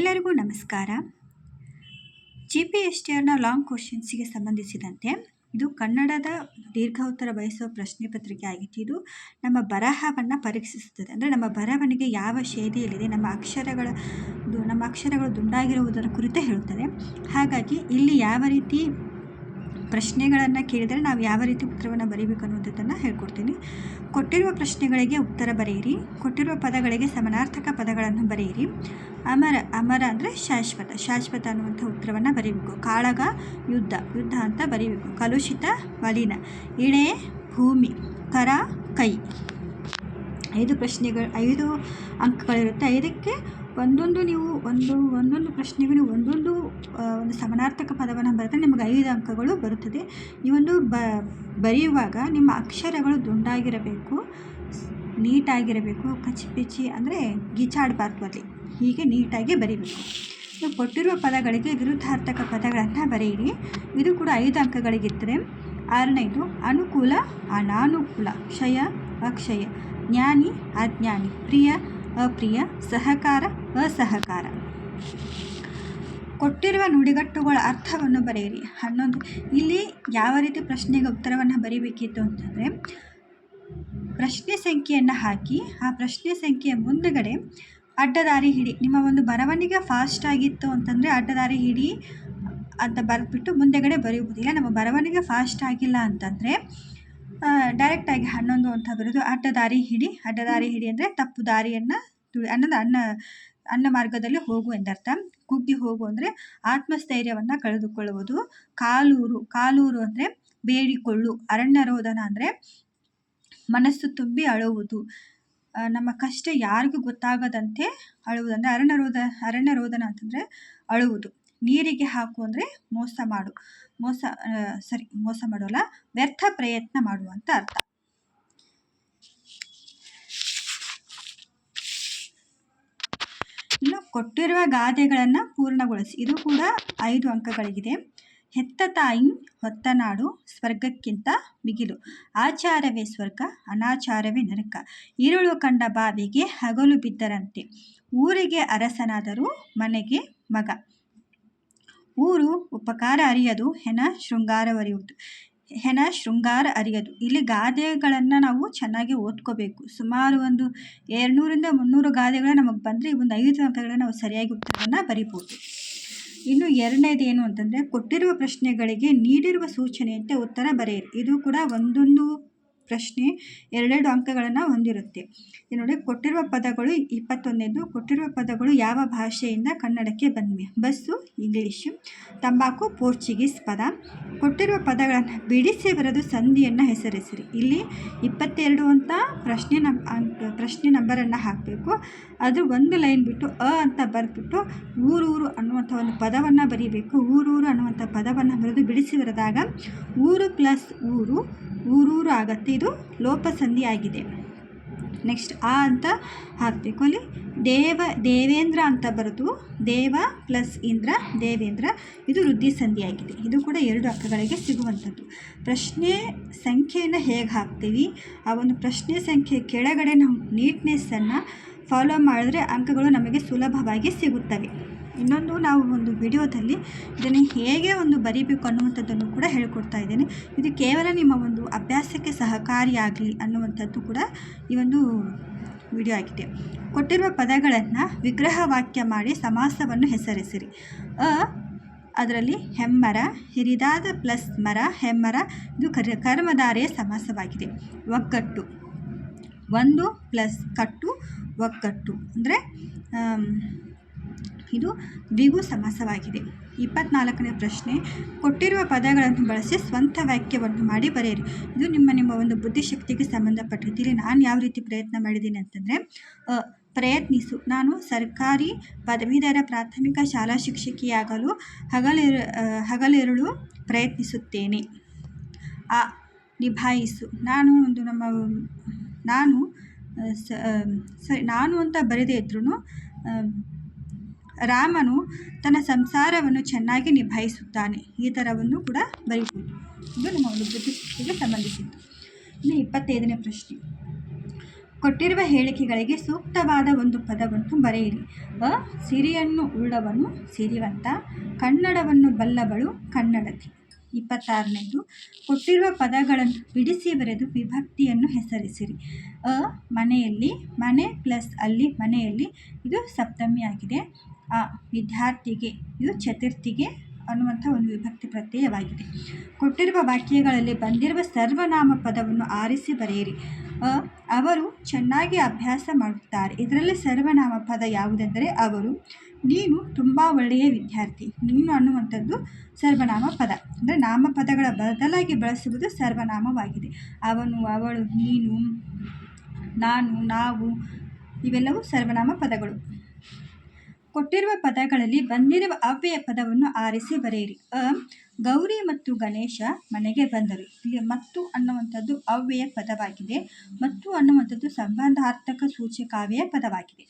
ಎಲ್ಲರಿಗೂ ನಮಸ್ಕಾರ. GPSTRನ ಲಾಂಗ್ ಕ್ವಶನ್ಸಿಗೆ ಸಂಬಂಧಿಸಿದಂತೆ ಇದು ಕನ್ನಡದ ದೀರ್ಘ ಉತ್ತರ ಬಯಸುವ ಪ್ರಶ್ನೆ ಪತ್ರಿಕೆ ಆಗಿತ್ತು. ಇದು ನಮ್ಮ ಬರಹವನ್ನು ಪರೀಕ್ಷಿಸುತ್ತದೆ. ಅಂದರೆ ನಮ್ಮ ಬರವಣಿಗೆ ಯಾವ ಶೈಲಿಯಲ್ಲಿದೆ, ನಮ್ಮ ಅಕ್ಷರಗಳು ದುಂಡಾಗಿರುವುದರ ಕುರಿತು ಹೇಳುತ್ತದೆ. ಹಾಗಾಗಿ ಇಲ್ಲಿ ಯಾವ ರೀತಿ ಪ್ರಶ್ನೆಗಳನ್ನು ಕೇಳಿದರೆ ನಾವು ಯಾವ ರೀತಿ ಉತ್ತರವನ್ನು ಬರೀಬೇಕು ಅನ್ನೋದನ್ನು ಹೇಳ್ಕೊಡ್ತೀನಿ. ಕೊಟ್ಟಿರುವ ಪ್ರಶ್ನೆಗಳಿಗೆ ಉತ್ತರ ಬರೆಯಿರಿ. ಕೊಟ್ಟಿರುವ ಪದಗಳಿಗೆ ಸಮಾನಾರ್ಥಕ ಪದಗಳನ್ನು ಬರೆಯಿರಿ. ಅಮರ ಅಂದರೆ ಶಾಶ್ವತ ಅನ್ನುವಂಥ ಉತ್ತರವನ್ನು ಬರೀಬೇಕು. ಕಾಳಗ ಯುದ್ಧ ಅಂತ ಬರೀಬೇಕು. ಕಲುಷಿತ ಮಲಿನ, ಇಳೆ ಭೂಮಿ, ಕರ ಕೈ. 5 ಅಂಕಗಳಿರುತ್ತೆ. 5ಕ್ಕೆ ನೀವು ಒಂದೊಂದು ಪ್ರಶ್ನೆಗೂ ನೀವು ಒಂದು ಸಮಾನಾರ್ಥಕ ಪದವನ್ನು ಬರೆದರೆ ನಿಮಗೆ 5 ಅಂಕಗಳು ಬರುತ್ತದೆ. ಈ ಒಂದು ಬರೆಯುವಾಗ ನಿಮ್ಮ ಅಕ್ಷರಗಳು ದುಂಡಾಗಿರಬೇಕು, ನೀಟಾಗಿರಬೇಕು. ಕಚ್ಚಿಪಿಚ್ಚಿ ಅಂದರೆ ಗೀಚಾಡಬಾರ್ದು, ಅಲ್ಲಿ ಹೀಗೆ ನೀಟಾಗಿ ಬರೀಬೇಕು. ನೀವು ಕೊಟ್ಟಿರುವ ಪದಗಳಿಗೆ ವಿರುದ್ಧಾರ್ಥಕ ಪದಗಳನ್ನು ಬರೆಯಿರಿ. ಇದು ಕೂಡ 5 ಅಂಕಗಳಿಗಿದ್ದರೆ. 6ನೇದು ಅನುಕೂಲ ಅನಾನುಕೂಲ, ಕ್ಷಯ ಅಕ್ಷಯ, ಜ್ಞಾನಿ ಅಜ್ಞಾನಿ, ಪ್ರಿಯ ಅಪ್ರಿಯ, ಸಹಕಾರ ಅಸಹಕಾರ. ಕೊಟ್ಟಿರುವ ನುಡಿಗಟ್ಟುಗಳ ಅರ್ಥವನ್ನು ಬರೆಯಿರಿ. 11 ಇಲ್ಲಿ ಯಾವ ರೀತಿ ಪ್ರಶ್ನೆಗೆ ಉತ್ತರವನ್ನು ಬರೀಬೇಕಿತ್ತು ಅಂತಂದರೆ, ಪ್ರಶ್ನೆ ಸಂಖ್ಯೆಯನ್ನು ಹಾಕಿ ಆ ಪ್ರಶ್ನೆ ಸಂಖ್ಯೆಯ ಮುಂದುಗಡೆ ಅಡ್ಡದಾರಿ ಹಿಡಿ. ನಿಮ್ಮ ಒಂದು ಬರವಣಿಗೆ ಫಾಸ್ಟ್ ಆಗಿತ್ತು ಅಂತಂದರೆ ಅಡ್ಡದಾರಿ ಹಿಡಿ ಅಂತ ಬರೆದ್ಬಿಟ್ಟು ಮುಂದೆಗಡೆ ಬರೆಯುವುದಿಲ್ಲ. ನಮ್ಮ ಬರವಣಿಗೆ ಫಾಸ್ಟ್ ಆಗಿಲ್ಲ ಅಂತಂದರೆ ಡೈರೆಕ್ಟಾಗಿ 11 ಅಂತ ಬರೋದು. ಅಡ್ಡದಾರಿ ಹಿಡಿ ಅಂದರೆ ತಪ್ಪು ದಾರಿಯನ್ನು ಅನ್ನ ಮಾರ್ಗದಲ್ಲಿ ಹೋಗು ಎಂದರ್ಥ. ಕುಗ್ಗಿ ಹೋಗು ಅಂದರೆ ಆತ್ಮಸ್ಥೈರ್ಯವನ್ನು ಕಳೆದುಕೊಳ್ಳುವುದು. ಕಾಲೂರು ಅಂದರೆ ಬೇಡಿಕೊಳ್ಳು. ಅರಣ್ಯರೋದನ ಅಂದರೆ ಮನಸ್ಸು ತುಂಬಿ ಅಳುವುದು. ನಮ್ಮ ಕಷ್ಟ ಯಾರಿಗೂ ಗೊತ್ತಾಗದಂತೆ ಅಳುವುದು ಅಂದರೆ ಅರಣ್ಯರೋದನ ಅಂತಂದರೆ ಅಳುವುದು. ನೀರಿಗೆ ಹಾಕು ಅಂದರೆ ಮೋಸ ಮಾಡೋಲ್ಲ, ವ್ಯರ್ಥ ಪ್ರಯತ್ನ ಮಾಡುವಂಥ ಅರ್ಥ. ಇನ್ನು ಕೊಟ್ಟಿರುವ ಗಾದೆಗಳನ್ನು ಪೂರ್ಣಗೊಳಿಸಿ. ಇದು ಕೂಡ 5 ಅಂಕಗಳಿಗಿದೆ. ಹೆತ್ತ ತಾಯಿ ಹೊತ್ತ ನಾಡು ಸ್ವರ್ಗಕ್ಕಿಂತ ಮಿಗಿಲು, ಆಚಾರವೇ ಸ್ವರ್ಗ ಅನಾಚಾರವೇ ನರಕ, ഇരുಳು ಕಂಡ ಬಾವಿಗೆ ಹಗಲು ಬಿದ್ದರಂತೆ, ಊರಿಗೆ ಅರಸನಾದರೂ ಮನೆಗೆ ಮಗ, ಊರು ಉಪಕಾರ ಅರಿಯದು ಹೆಣ ಶೃಂಗಾರ ಅರಿಯದು. ಇಲ್ಲಿ ಗಾದೆಗಳನ್ನು ನಾವು ಚೆನ್ನಾಗಿ ಓದ್ಕೋಬೇಕು. ಸುಮಾರು ಒಂದು 200-300 ಗಾದೆಗಳು ನಮಗೆ ಬಂದರೆ ಈ ಒಂದು 5 ಅಂಕಗಳನ್ನು ನಾವು ಸರಿಯಾಗಿ ಉತ್ತರವನ್ನು ಬರಿಬೋದು. ಇನ್ನು 2ನೇದು ಏನು ಅಂತಂದರೆ, ಕೊಟ್ಟಿರುವ ಪ್ರಶ್ನೆಗಳಿಗೆ ನೀಡಿರುವ ಸೂಚನೆಯಂತೆ ಉತ್ತರ ಬರೆಯಿರಿ. ಇದು ಕೂಡ ಒಂದೊಂದು ಪ್ರಶ್ನೆ 2 ಅಂಕಗಳನ್ನು ಹೊಂದಿರುತ್ತೆ. ನೋಡಿ, ಕೊಟ್ಟಿರುವ ಪದಗಳು 21ನೇದು. ಕೊಟ್ಟಿರುವ ಪದಗಳು ಯಾವ ಭಾಷೆಯಿಂದ ಕನ್ನಡಕ್ಕೆ ಬಂದಿವೆ? ಬಸ್ಸು ಇಂಗ್ಲೀಷು, ತಂಬಾಕು ಪೋರ್ಚುಗೀಸ್ ಪದ. ಕೊಟ್ಟಿರುವ ಪದಗಳನ್ನು ಬಿಡಿಸಿ ಬರೆದು ಸಂಧಿಯನ್ನು ಹೆಸರಿಸಿರಿ. ಇಲ್ಲಿ 22 ಅಂತ ಪ್ರಶ್ನೆ ನಂಬರನ್ನು ಹಾಕಬೇಕು. ಅದು ಒಂದು ಲೈನ್ ಬಿಟ್ಟು ಅಂತ ಬರೆದ್ಬಿಟ್ಟು ಊರೂರು ಅನ್ನುವಂಥ ಒಂದು ಪದವನ್ನು ಬರೀಬೇಕು. ಊರೂರು ಅನ್ನುವಂಥ ಪದವನ್ನು ಬರೆದು ಬಿಡಿಸಿ ಬರೆದಾಗ ಊರು ಪ್ಲಸ್ ಊರೂರು ಆಗತ್ತೆ. ಇದು ಲೋಪಸಂಧಿ ಆಗಿದೆ. ನೆಕ್ಸ್ಟ್ ಅಂತ ಹಾಕಬೇಕು. ಅಲ್ಲಿ ದೇವೇಂದ್ರ ಅಂತ ಬರೆದು ದೇವ ಪ್ಲಸ್ ಇಂದ್ರ ದೇವೇಂದ್ರ, ಇದು ವೃದ್ಧಿ ಸಂಧಿಯಾಗಿದೆ. ಇದು ಕೂಡ 2 ಅಂಕಗಳಿಗೆ ಸಿಗುವಂಥದ್ದು. ಪ್ರಶ್ನೆ ಸಂಖ್ಯೆಯನ್ನು ಹೇಗೆ ಹಾಕ್ತೀವಿ, ಆ ಒಂದು ಪ್ರಶ್ನೆ ಸಂಖ್ಯೆ ಕೆಳಗಡೆ ನಾವು ನೀಟ್ನೆಸ್ಸನ್ನು ಫಾಲೋ ಮಾಡಿದ್ರೆ ಅಂಕಗಳು ನಮಗೆ ಸುಲಭವಾಗಿ ಸಿಗುತ್ತವೆ. ಇನ್ನೊಂದು, ನಾವು ಒಂದು ವಿಡಿಯೋದಲ್ಲಿ ಇದನ್ನು ಹೇಗೆ ಬರೀಬೇಕು ಅನ್ನುವಂಥದ್ದನ್ನು ಕೂಡ ಹೇಳ್ಕೊಡ್ತಾ ಇದ್ದೇನೆ. ಇದು ಕೇವಲ ನಿಮ್ಮ ಒಂದು ಅಭ್ಯಾಸಕ್ಕೆ ಸಹಕಾರಿಯಾಗಲಿ ಅನ್ನುವಂಥದ್ದು ಕೂಡ ಈ ಒಂದು ವಿಡಿಯೋ ಆಗಿದೆ. ಕೊಟ್ಟಿರುವ ಪದಗಳನ್ನು ವಿಗ್ರಹ ವಾಕ್ಯ ಮಾಡಿ ಸಮಾಸವನ್ನು ಹೆಸರಿಸಿರಿ. ಅದರಲ್ಲಿ ಹೆಮ್ಮರ, ಹಿರಿದಾದ ಪ್ಲಸ್ ಮರ, ಹೆಮ್ಮರ, ಇದು ಕರ್ಮಧಾರೆಯ ಸಮಾಸವಾಗಿದೆ. ಒಗ್ಗಟ್ಟು, 1 ಪ್ಲಸ್ ಕಟ್ಟು ಒಗ್ಗಟ್ಟು ಅಂದರೆ ಇದು ದ್ವಿಗು ಸಮಾಸವಾಗಿದೆ. 24ನೇ ಪ್ರಶ್ನೆ, ಕೊಟ್ಟಿರುವ ಪದಗಳನ್ನು ಬಳಸಿ ಸ್ವಂತ ವಾಕ್ಯವನ್ನು ಮಾಡಿ ಬರೆಯಿರಿ. ಇದು ನಿಮ್ಮ ಒಂದು ಬುದ್ಧಿಶಕ್ತಿಗೆ ಸಂಬಂಧಪಟ್ಟಿದ್ದು. ಇಲ್ಲಿ ನಾನು ಯಾವ ರೀತಿ ಪ್ರಯತ್ನ ಮಾಡಿದ್ದೀನಿ ಅಂತಂದರೆ, ಪ್ರಯತ್ನಿಸು. ನಾನು ಸರ್ಕಾರಿ ಪದವೀಧರ ಪ್ರಾಥಮಿಕ ಶಾಲಾ ಶಿಕ್ಷಕಿಯಾಗಲು ಹಗಲಿರುಳು ಪ್ರಯತ್ನಿಸುತ್ತೇನೆ. ನಿಭಾಯಿಸು. ನಾನು ಅಂತ ಬರೆದೇ ಇದ್ರೂ ರಾಮನು ತನ್ನ ಸಂಸಾರವನ್ನು ಚೆನ್ನಾಗಿ ನಿಭಾಯಿಸುತ್ತಾನೆ. ಈ ಥರವನ್ನು ಕೂಡ ಬರೀಬೋದು. ಇದು ನಮ್ಮ ಒಂದು ಬುದ್ಧಿಶಕ್ತಿಗೆ ಸಂಬಂಧಿಸಿದ್ದು. ಇನ್ನು 25ನೇ ಪ್ರಶ್ನೆ, ಕೊಟ್ಟಿರುವ ಹೇಳಿಕೆಗಳಿಗೆ ಸೂಕ್ತವಾದ ಒಂದು ಪದವನ್ನು ಬರೆಯಿರಿ. ಸಿರಿಯನ್ನು ಉಳ್ಳವನು ಸಿರಿವಂತ, ಕನ್ನಡವನ್ನು ಬಲ್ಲವಳು ಕನ್ನಡತಿ. 26ನೇದು, ಕೊಟ್ಟಿರುವ ಪದಗಳನ್ನು ಬಿಡಿಸಿ ಬರೆದು ವಿಭಕ್ತಿಯನ್ನು ಹೆಸರಿಸಿರಿ. ಮನೆಯಲ್ಲಿ, ಮನೆ ಪ್ಲಸ್ ಅಲ್ಲಿ ಮನೆಯಲ್ಲಿ, ಇದು ಸಪ್ತಮಿ ಆಗಿದೆ. ವಿದ್ಯಾರ್ಥಿಗೆ, ಇದು ಚತುರ್ಥಿಗೆ ಅನ್ನುವಂಥ ಒಂದು ವಿಭಕ್ತಿ ಪ್ರತ್ಯಯವಾಗಿದೆ. ಕೊಟ್ಟಿರುವ ವಾಕ್ಯಗಳಲ್ಲಿ ಬಂದಿರುವ ಸರ್ವನಾಮ ಪದವನ್ನು ಆರಿಸಿ ಬರೆಯಿರಿ. ಅವರು ಚೆನ್ನಾಗಿ ಅಭ್ಯಾಸ ಮಾಡುತ್ತಾರೆ. ಇದರಲ್ಲಿ ಸರ್ವನಾಮ ಪದ ಯಾವುದೆಂದರೆ ಅವರು. ನೀನು ತುಂಬ ಒಳ್ಳೆಯ ವಿದ್ಯಾರ್ಥಿ. ನೀನು ಅನ್ನುವಂಥದ್ದು ಸರ್ವನಾಮ ಪದ, ಅಂದರೆ ನಾಮಪದಗಳ ಬದಲಾಗಿ ಬಳಸುವುದು ಸರ್ವನಾಮವಾಗಿದೆ. ಅವನು, ಅವಳು, ನೀನು, ನಾನು, ನಾವು ಇವೆಲ್ಲವೂ ಸರ್ವನಾಮ ಪದಗಳು. ಕೊಟ್ಟಿರುವ ಪದಗಳಲ್ಲಿ ಬಂದಿರುವ ಅವ್ಯಯ ಪದವನ್ನು ಆರಿಸಿ ಬರೆಯಿರಿ. ಗೌರಿ ಮತ್ತು ಗಣೇಶ ಮನೆಗೆ ಬಂದರು. ಇಲ್ಲಿ ಮತ್ತು ಅನ್ನುವಂಥದ್ದು ಅವ್ಯಯ ಪದವಾಗಿದೆ. ಮತ್ತು ಅನ್ನುವಂಥದ್ದು ಸಂಬಂಧಾರ್ಥಕ ಸೂಚಕಾವ್ಯಯ ಪದವಾಗಿದೆ.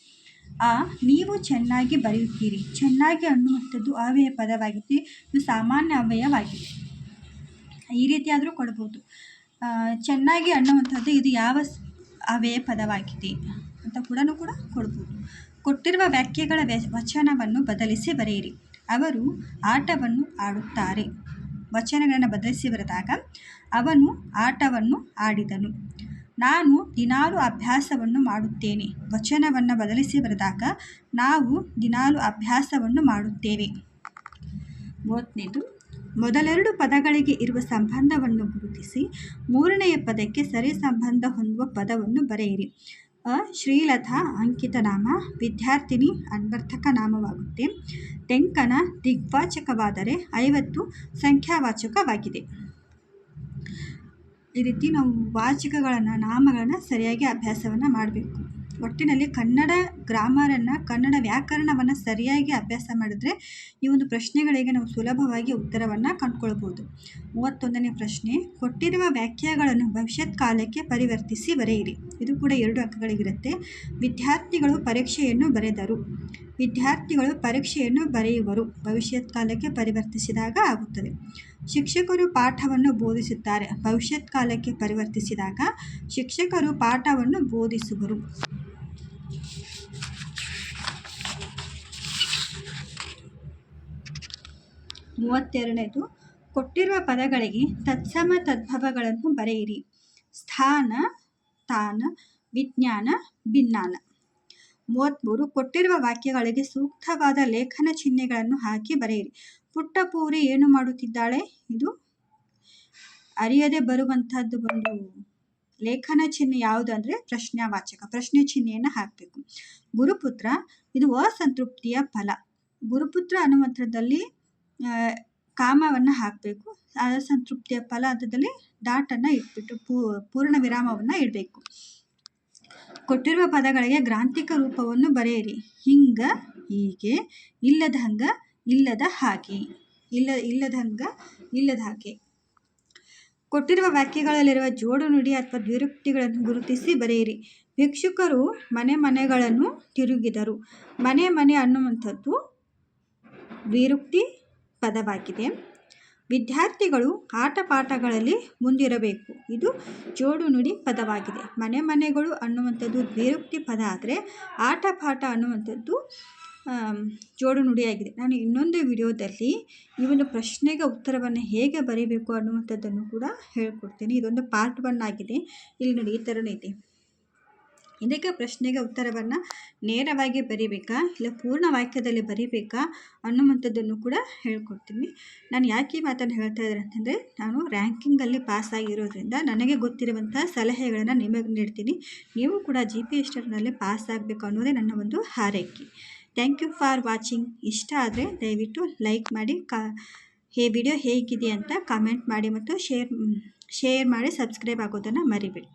ನೀವು ಚೆನ್ನಾಗಿ ಬರೆಯುತ್ತೀರಿ. ಚೆನ್ನಾಗಿ ಅನ್ನುವಂಥದ್ದು ಅವ್ಯಯ ಪದವಾಗಿದೆ. ಇದು ಸಾಮಾನ್ಯ ಅವ್ಯಯವಾಗಿದೆ. ಈ ರೀತಿಯಾದರೂ ಕೊಡ್ಬೋದು. ಚೆನ್ನಾಗಿ ಅನ್ನುವಂಥದ್ದು ಇದು ಯಾವ ಅವ್ಯಯ ಪದವಾಗಿದೆ ಅಂತ ಕೂಡ ಕೊಡ್ಬೋದು. ಕೊಟ್ಟಿರುವ ವಾಕ್ಯಗಳ ವಚನವನ್ನು ಬದಲಿಸಿ ಬರೆಯಿರಿ. ಅವರು ಆಟವನ್ನು ಆಡುತ್ತಾರೆ. ವಚನಗಳನ್ನು ಬದಲಿಸಿ ಬರೆದಾಗ ಅವನು ಆಟವನ್ನು ಆಡಿದನು. ನಾನು ದಿನಾಲು ಅಭ್ಯಾಸವನ್ನು ಮಾಡುತ್ತೇನೆ. ವಚನವನ್ನು ಬದಲಿಸಿ ಬರೆದಾಗ ನಾವು ದಿನಾಲು ಅಭ್ಯಾಸವನ್ನು ಮಾಡುತ್ತೇವೆ. 30ನೇದು, ಮೊದಲೆರಡು ಪದಗಳಿಗೆ ಇರುವ ಸಂಬಂಧವನ್ನು ಗುರುತಿಸಿ ಮೂರನೆಯ ಪದಕ್ಕೆ ಸರಿ ಸಂಬಂಧ ಹೊಂದುವ ಪದವನ್ನು ಬರೆಯಿರಿ. ಶ್ರೀಲತಾ ಅಂಕಿತ ನಾಮ, ವಿದ್ಯಾರ್ಥಿನಿ ಅನ್ವರ್ಥಕ ನಾಮವಾಗುತ್ತೆ. ತೆಂಕನ ದಿಗ್ವಾಚಕವಾದರೆ 50 ಸಂಖ್ಯಾವಾಚಕವಾಗಿದೆ. ಈ ರೀತಿ ನಾವು ವಾಚಕಗಳನ್ನು, ನಾಮಗಳನ್ನು ಸರಿಯಾಗಿ ಅಭ್ಯಾಸವನ್ನು ಮಾಡಬೇಕು. ಒಟ್ಟಿನಲ್ಲಿ ಕನ್ನಡ ಗ್ರಾಮರನ್ನು, ಕನ್ನಡ ವ್ಯಾಕರಣವನ್ನು ಸರಿಯಾಗಿ ಅಭ್ಯಾಸ ಮಾಡಿದ್ರೆ ಈ ಒಂದು ಪ್ರಶ್ನೆಗಳಿಗೆ ನಾವು ಸುಲಭವಾಗಿ ಉತ್ತರವನ್ನು ಕಂಡುಕೊಳ್ಬೋದು. 31ನೇ ಪ್ರಶ್ನೆ, ಕೊಟ್ಟಿರುವ ವಾಕ್ಯಗಳನ್ನು ಭವಿಷ್ಯತ್ ಕಾಲಕ್ಕೆ ಪರಿವರ್ತಿಸಿ ಬರೆಯಿರಿ. ಇದು ಕೂಡ 2 ಅಂಕಗಳಿಗಿರುತ್ತೆ. ವಿದ್ಯಾರ್ಥಿಗಳು ಪರೀಕ್ಷೆಯನ್ನು ಬರೆದರು. ವಿದ್ಯಾರ್ಥಿಗಳು ಪರೀಕ್ಷೆಯನ್ನು ಬರೆಯುವರು. ಭವಿಷ್ಯತ್ ಕಾಲಕ್ಕೆ ಪರಿವರ್ತಿಸಿದಾಗ ಆಗುತ್ತದೆ. ಶಿಕ್ಷಕರು ಪಾಠವನ್ನು ಬೋಧಿಸುತ್ತಾರೆ. ಭವಿಷ್ಯತ್ ಕಾಲಕ್ಕೆ ಪರಿವರ್ತಿಸಿದಾಗ ಶಿಕ್ಷಕರು ಪಾಠವನ್ನು ಬೋಧಿಸುವರು. 32ನೇದು, ಕೊಟ್ಟಿರುವ ಪದಗಳಿಗೆ ತತ್ಸಮ ತದ್ಭವಗಳನ್ನು ಬರೆಯಿರಿ. ಸ್ಥಾನ, ತಾನ, ವಿಜ್ಞಾನ, ಭಿನ್ನಾನ. 33, ಕೊಟ್ಟಿರುವ ವಾಕ್ಯಗಳಿಗೆ ಸೂಕ್ತವಾದ ಲೇಖನ ಚಿಹ್ನೆಗಳನ್ನು ಹಾಕಿ ಬರೆಯಿರಿ. ಪುಟ್ಟಪೂರಿ ಏನು ಮಾಡುತ್ತಿದ್ದಾಳೆ? ಇದು ಅರಿಯದೆ ಬರುವಂಥದ್ದು ಒಂದು ಲೇಖನ ಚಿಹ್ನೆ ಯಾವುದು ಅಂದರೆ ಪ್ರಶ್ನಾವಾಚಕ, ಪ್ರಶ್ನೆ ಚಿಹ್ನೆಯನ್ನು ಹಾಕಬೇಕು. ಗುರುಪುತ್ರ, ಇದು ಅಸಂತೃಪ್ತಿಯ ಫಲ. ಗುರುಪುತ್ರ ಅನ್ನುವಂಥದ್ದಲ್ಲಿ ಕಾಮವನ್ನು ಹಾಕಬೇಕು. ಅಸಂತೃಪ್ತಿಯ ಫಲ ಹಂತದಲ್ಲಿ ಡಾಟನ್ನು ಇಟ್ಬಿಟ್ಟು ಪೂರ್ಣ ವಿರಾಮವನ್ನು ಇಡಬೇಕು. ಕೊಟ್ಟಿರುವ ಪದಗಳಿಗೆ ಗ್ರಾಂಥಿಕ ರೂಪವನ್ನು ಬರೆಯಿರಿ. ಹಿಂಗ, ಹೀಗೆ, ಇಲ್ಲದ ಹಂಗ, ಇಲ್ಲದ ಹಾಗೆ, ಇಲ್ಲದ ಹಂಗ, ಇಲ್ಲದ ಹಾಗೆ. ಕೊಟ್ಟಿರುವ ವಾಕ್ಯಗಳಲ್ಲಿರುವ ಜೋಡು ನುಡಿ ಅಥವಾ ದ್ವಿರುಕ್ತಿಗಳನ್ನು ಗುರುತಿಸಿ ಬರೆಯಿರಿ. ಭಿಕ್ಷುಕರು ಮನೆಗಳನ್ನು ತಿರುಗಿದರು. ಮನೆ ಅನ್ನುವಂಥದ್ದು ದ್ವಿರುಕ್ತಿ ಪದವಾಗಿದೆ. ವಿದ್ಯಾರ್ಥಿಗಳು ಆಟಪಾಠಗಳಲ್ಲಿ ಮುಂದಿರಬೇಕು. ಇದು ಜೋಡು ನುಡಿ ಪದವಾಗಿದೆ. ಮನೆಗಳು ಅನ್ನುವಂಥದ್ದು ದ್ವಿರುಕ್ತಿ ಪದ ಆದರೆ ಆಟಪಾಠ ಅನ್ನುವಂಥದ್ದು ಜೋಡು ನುಡಿಯಾಗಿದೆ. ನಾನು ಇನ್ನೊಂದು ವಿಡಿಯೋದಲ್ಲಿ ಈ ಒಂದು ಪ್ರಶ್ನೆಗೆ ಉತ್ತರವನ್ನು ಹೇಗೆ ಬರೀಬೇಕು ಅನ್ನುವಂಥದ್ದನ್ನು ಕೂಡ ಹೇಳ್ಕೊಡ್ತೀನಿ. ಇದೊಂದು ಪಾರ್ಟ್ 1 ಆಗಿದೆ. ಇಲ್ಲಿ ನೋಡಿ, ಈ ಥರನೇ ಇದೆ. ಇದಕ್ಕೆ ಪ್ರಶ್ನೆಗೆ ಉತ್ತರವನ್ನು ನೇರವಾಗಿ ಬರೀಬೇಕಾ ಇಲ್ಲ ಪೂರ್ಣ ವಾಕ್ಯದಲ್ಲಿ ಬರೀಬೇಕಾ ಅನ್ನುವಂಥದ್ದನ್ನು ಕೂಡ ಹೇಳ್ಕೊಡ್ತೀನಿ. ನಾನು ಯಾಕೆ ಈ ಮಾತನ್ನು ಹೇಳ್ತಾ ಇದ್ದಾರೆ ಅಂತಂದರೆ, ನಾನು ರ್ಯಾಂಕಿಂಗಲ್ಲಿ ಪಾಸ್ ಆಗಿರೋದ್ರಿಂದ ನನಗೆ ಗೊತ್ತಿರುವಂಥ ಸಲಹೆಗಳನ್ನು ನಿಮಗೆ ನೀಡ್ತೀನಿ. ನೀವು ಕೂಡ GPSನಲ್ಲಿ ಪಾಸ್ ಆಗಬೇಕು ಅನ್ನೋದೇ ನನ್ನ ಒಂದು ಹಾರೈಕೆ. Thank you for watching. ಇಷ್ಟ ಆದರೆ ದಯವಿಟ್ಟು ಲೈಕ್ ಮಾಡಿ, ವಿಡಿಯೋ ಹೇಗಿದೆ ಅಂತ ಕಾಮೆಂಟ್ ಮಾಡಿ ಮತ್ತು ಶೇರ್ ಮಾಡಿ, ಸಬ್ಸ್ಕ್ರೈಬ್ ಆಗೋದನ್ನು ಮರಿಬೇಡಿ.